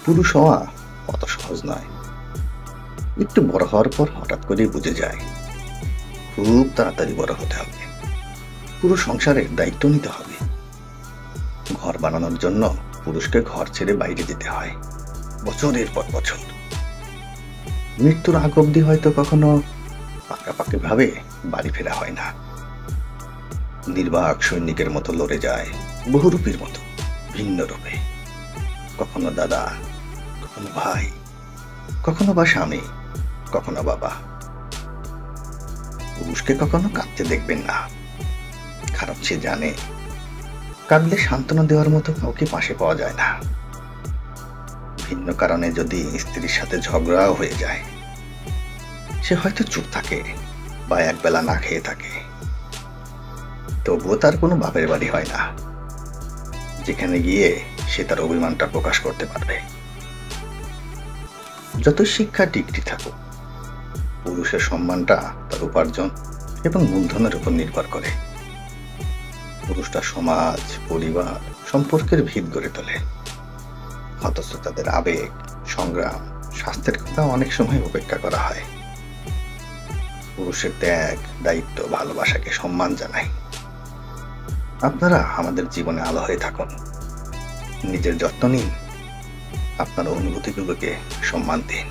পুরুষ হওয়া অত সহজ নয়। একটু বড় হওয়ার পর হঠাৎ করেই বুঝে যায় খুব তাড়াতাড়ি বড় হতে হবে, পুরো সংসারের দায়িত্ব নিতে হবে। ঘর বানানোর জন্য পুরুষকে ঘর ছেড়ে বাইরে যেতে হয় বছরের পর বছর। মৃত্যুর আগ অব্দি হয়তো কখনো পাকাপাকি ভাবে বাড়ি ফেরা হয় না। নির্বাক সৈনিকের মতো লড়ে যায়, বহুরূপীর মতো ভিন্ন রূপে। কখনো দাদা, কখনো ভাই, কখনো বা স্বামী, কখনো বাবা। পুরুষকে কখনো কাঁদতে দেখবেন না, কারণ সে জানে কাঁদলে সান্ত্বনা দেওয়ার মতো কাউকে পাশে পাওয়া যায় না। ভিন্ন কারণে যদি স্ত্রীর সাথে ঝগড়াও হয়ে যায়, সে হয়তো চুপ থাকে বা একবেলা না খেয়ে থাকে, তবুও তার কোনো বাপের বাড়ি হয় না যেখানে গিয়ে সে তার অভিমানটা প্রকাশ করতে পারবে। যত শিক্ষা ডিগ্রি থাকুক, পুরুষের সম্মানটা তার উপার্জন এবং মূলধনের উপর নির্ভর করে। পুরুষটা সমাজ, পরিবার, সম্পর্কের ভিত গড়ে তোলে, অথচ তাদের আবেগ, সংগ্রাম, স্বাস্থ্যের কথা অনেক সময় উপেক্ষা করা হয়। পুরুষের ত্যাগ, দায়িত্ব, ভালোবাসাকে সম্মান জানাই। আপনারা আমাদের জীবনে আলো হয়ে থাকুন, নিজের যত্ন নিন, আপনার অনুভূতিগুলোকে সম্মান দিন।